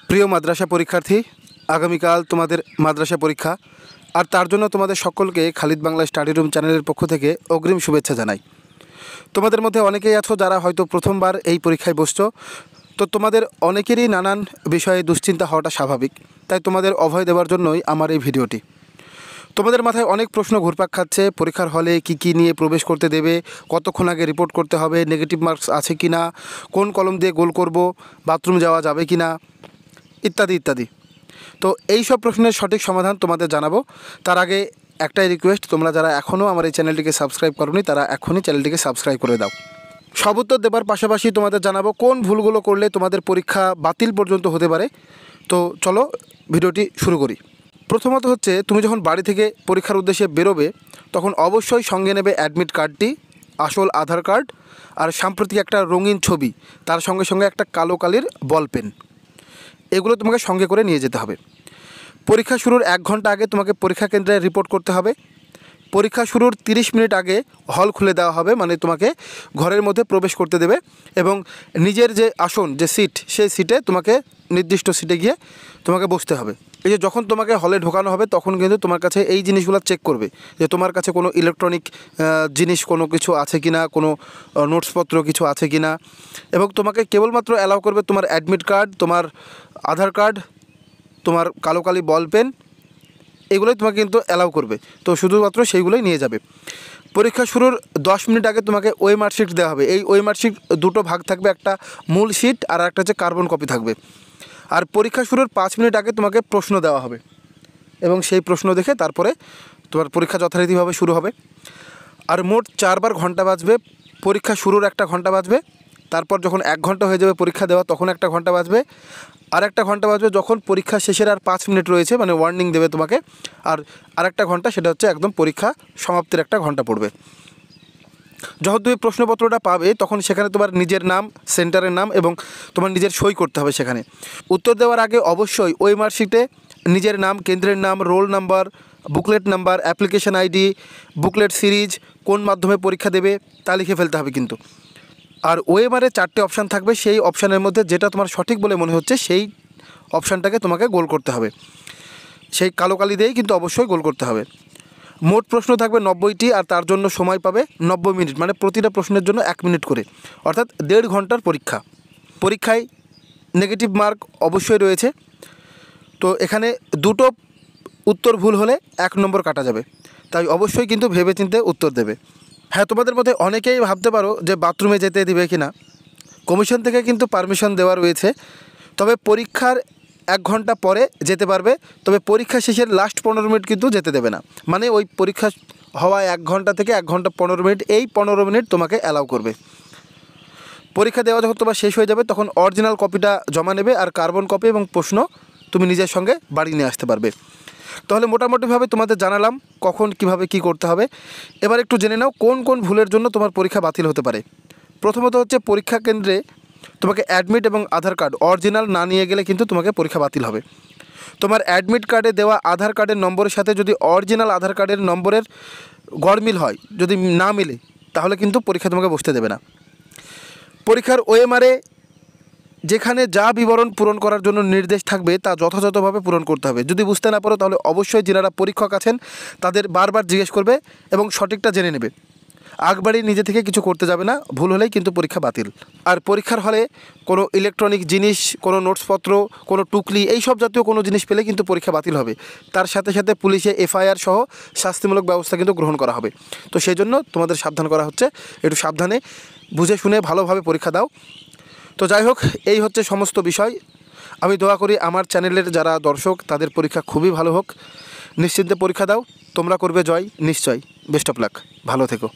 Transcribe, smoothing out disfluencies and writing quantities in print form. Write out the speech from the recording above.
প্রিয় মাদ্রাসা পরীক্ষার্থী, আগামীকাল তোমাদের মাদ্রাসা পরীক্ষা। আর তার জন্য তোমাদের সকলকে খালিদ বাংলা স্টাডি রুম চ্যানেলের পক্ষ থেকে অগ্রিম শুভেচ্ছা জানাই। তোমাদের মধ্যে অনেকেই আছো যারা হয়তো প্রথমবার এই পরীক্ষায় বসছো, তো তোমাদের অনেকেরই নানান বিষয়ে দুশ্চিন্তা হওয়াটা স্বাভাবিক। তাই তোমাদের অভয় দেওয়ার জন্যই আমার এই ভিডিওটি। তোমাদের মাথায় অনেক প্রশ্ন ঘুরপাক খাচ্ছে, পরীক্ষার হলে কি নিয়ে প্রবেশ করতে দেবে, কতক্ষণ আগে রিপোর্ট করতে হবে, নেগেটিভ মার্কস আছে কি না, কোন কলম দিয়ে গোল করব, বাথরুম যাওয়া যাবে কি না, ইত্যাদি ইত্যাদি। তো এই সব প্রশ্নের সঠিক সমাধান তোমাদের জানাবো। তার আগে একটাই রিকোয়েস্ট, তোমরা যারা এখনও আমার এই চ্যানেলটিকে সাবস্ক্রাইব করোনি তারা এখনই চ্যানেলটিকে সাবস্ক্রাইব করে দাও। সব উত্তর দেবার পাশাপাশি তোমাদের জানাবো কোন ভুলগুলো করলে তোমাদের পরীক্ষা বাতিল পর্যন্ত হতে পারে। তো চলো ভিডিওটি শুরু করি। প্রথমত হচ্ছে, তুমি যখন বাড়ি থেকে পরীক্ষার উদ্দেশ্যে বেরোবে তখন অবশ্যই সঙ্গে নেবে অ্যাডমিট কার্ডটি, আসল আধার কার্ড, আর সাম্প্রতিক একটা রঙিন ছবি, তার সঙ্গে সঙ্গে একটা কালো কালির বল পেন। এগুলো তোমাকে সঙ্গে করে নিয়ে যেতে হবে। পরীক্ষা শুরুর 1 ঘন্টা আগে তোমাকে পরীক্ষা কেন্দ্রে রিপোর্ট করতে হবে। পরীক্ষা শুরুর 30 মিনিট আগে হল খুলে দেওয়া হবে, মানে তোমাকে ঘরের মধ্যে প্রবেশ করতে দেবে এবং নিজের যে আসন, যে সিট, সেই সিটে তোমাকে নির্দিষ্ট সিটে গিয়ে তোমাকে বসতে হবে। এই যে যখন তোমাকে হলে ঢোকানো হবে তখন কিন্তু তোমার কাছে এই জিনিসগুলো চেক করবে যে তোমার কাছে কোনো ইলেকট্রনিক জিনিস কোনো কিছু আছে কি না, কোনো নোটসপত্র কিছু আছে কি না, এবং তোমাকে কেবলমাত্র অ্যালাউ করবে তোমার অ্যাডমিট কার্ড, তোমার আধার কার্ড, তোমার কালো কালি বল পেন, এগুলোই তোমাকে কিন্তু অ্যালাউ করবে। তো শুধুমাত্র সেইগুলোই নিয়ে যাবে। পরীক্ষা শুরুর 10 মিনিট আগে তোমাকে ওএমআর শিট দেওয়া হবে। এই ওএমআর শিট দুটো ভাগ থাকবে, একটা মূল শিট আর একটা হচ্ছে কার্বন কপি থাকবে। আর পরীক্ষা শুরুর 5 মিনিট আগে তোমাকে প্রশ্ন দেওয়া হবে এবং সেই প্রশ্ন দেখে তারপরে তোমার পরীক্ষা যথারীতিভাবে শুরু হবে। আর মোট 4 বার ঘন্টা বাজবে। পরীক্ষা শুরুর 1 ঘন্টা বাজবে, তারপর যখন 1 ঘন্টা হয়ে যাবে পরীক্ষা দেওয়া তখন 1 ঘন্টা বাজবে, আর 1 ঘন্টা বাজবে যখন পরীক্ষা শেষের আর 5 মিনিট রয়েছে, মানে ওয়ার্নিং দেবে তোমাকে, আর 1 ঘন্টা সেটা হচ্ছে একদম পরীক্ষা সমাপ্তির 1 ঘন্টা পড়বে। যখন তুমি প্রশ্নপত্রটা পাবে তখন সেখানে তোমার নিজের নাম, সেন্টারের নাম এবং তোমার নিজের সই করতে হবে সেখানে। উত্তর দেওয়ার আগে অবশ্যই ওএমআর শিটে নিজের নাম, কেন্দ্রের নাম, roll number, booklet number, application ID, booklet series, কোন মাধ্যমে পরীক্ষা দেবে তা লিখে ফেলতে হবে কিন্তু। আর ওএমআরে 4টে অপশান থাকবে, সেই অপশানের মধ্যে যেটা তোমার সঠিক বলে মনে হচ্ছে সেই অপশানটাকে তোমাকে গোল করতে হবে। সেই কালো কালি দিয়েই কিন্তু অবশ্যই গোল করতে হবে। মোট প্রশ্ন থাকবে 90টি, আর তার জন্য সময় পাবে 90 মিনিট, মানে প্রতিটা প্রশ্নের জন্য 1 মিনিট করে, অর্থাৎ 1.5 ঘন্টার পরীক্ষা। পরীক্ষায় নেগেটিভ মার্ক অবশ্যই রয়েছে। তো এখানে 2টো উত্তর ভুল হলে 1 নম্বর কাটা যাবে, তাই অবশ্যই কিন্তু ভেবেচিন্তে উত্তর দেবে। হ্যাঁ, তোমাদের মধ্যে অনেকেই ভাবতে পারো যে বাথরুমে যেতে দিবে কি না। কমিশন থেকে কিন্তু পারমিশন দেওয়া রয়েছে, তবে পরীক্ষার 1 ঘন্টা পরে যেতে পারবে, তবে পরীক্ষা শেষের লাস্ট 15 মিনিট কিন্তু যেতে দেবে না। মানে ওই পরীক্ষা হওয়া 1 ঘন্টা থেকে 1 ঘন্টা 15 মিনিট, এই 15 মিনিট তোমাকে অ্যালাউ করবে। পরীক্ষা দেওয়া যখন তোমার শেষ হয়ে যাবে তখন অরিজিনাল কপিটা জমা নেবে, আর কার্বন কপি এবং প্রশ্ন তুমি নিজের সঙ্গে বাড়ি নিয়ে আসতে পারবে। তাহলে মোটামুটিভাবে তোমাদের জানালাম কখন কিভাবে কি করতে হবে। এবার একটু জেনে নাও কোন কোন ভুলের জন্য তোমার পরীক্ষা বাতিল হতে পারে। প্রথমত হচ্ছে, পরীক্ষা কেন্দ্রে তোমাকে অ্যাডমিট এবং আধার কার্ড অরিজিনাল না নিয়ে গেলে কিন্তু তোমাকে পরীক্ষা বাতিল হবে। তোমার অ্যাডমিট কার্ডে দেওয়া আধার কার্ডের নম্বরের সাথে যদি অরিজিনাল আধার কার্ডের নম্বরের গড়মিল হয়, যদি না মিলে, তাহলে কিন্তু পরীক্ষা তোমাকে বসতে দেবে না। পরীক্ষার ওএমআরে যেখানে যা বিবরণ পূরণ করার জন্য নির্দেশ থাকবে তা যথাযথভাবে পূরণ করতে হবে। যদি বুঝতে না পারো তাহলে অবশ্যই যারা পরীক্ষক আছেন তাদের বারবার জিজ্ঞেস করবে এবং সঠিকটা জেনে নেবে। আগবাড়ি নিজে থেকে কিছু করতে যাবে না, ভুল হলেই কিন্তু পরীক্ষা বাতিল। আর পরীক্ষার হলে কোনো ইলেকট্রনিক জিনিস, কোনো নোটসপত্র, কোনো টুকলি, এই সব জাতীয় কোনো জিনিস পেলে কিন্তু পরীক্ষা বাতিল হবে। তার সাথে সাথে পুলিশে এফআইআর সহ শাস্তিমূলক ব্যবস্থা কিন্তু গ্রহণ করা হবে। তো সেই জন্য তোমাদের সাবধান করা হচ্ছে, একটু সাবধানে বুঝে শুনে ভালোভাবে পরীক্ষা দাও। তো যাই হোক, এই হচ্ছে সমস্ত বিষয়। আমি দোয়া করি আমার চ্যানেলের যারা দর্শক তাদের পরীক্ষা খুবই ভালো হোক। নিশ্চিন্তে পরীক্ষা দাও, তোমরা করবে জয় নিশ্চয়। বেস্ট অফ লাক, ভালো থেকো।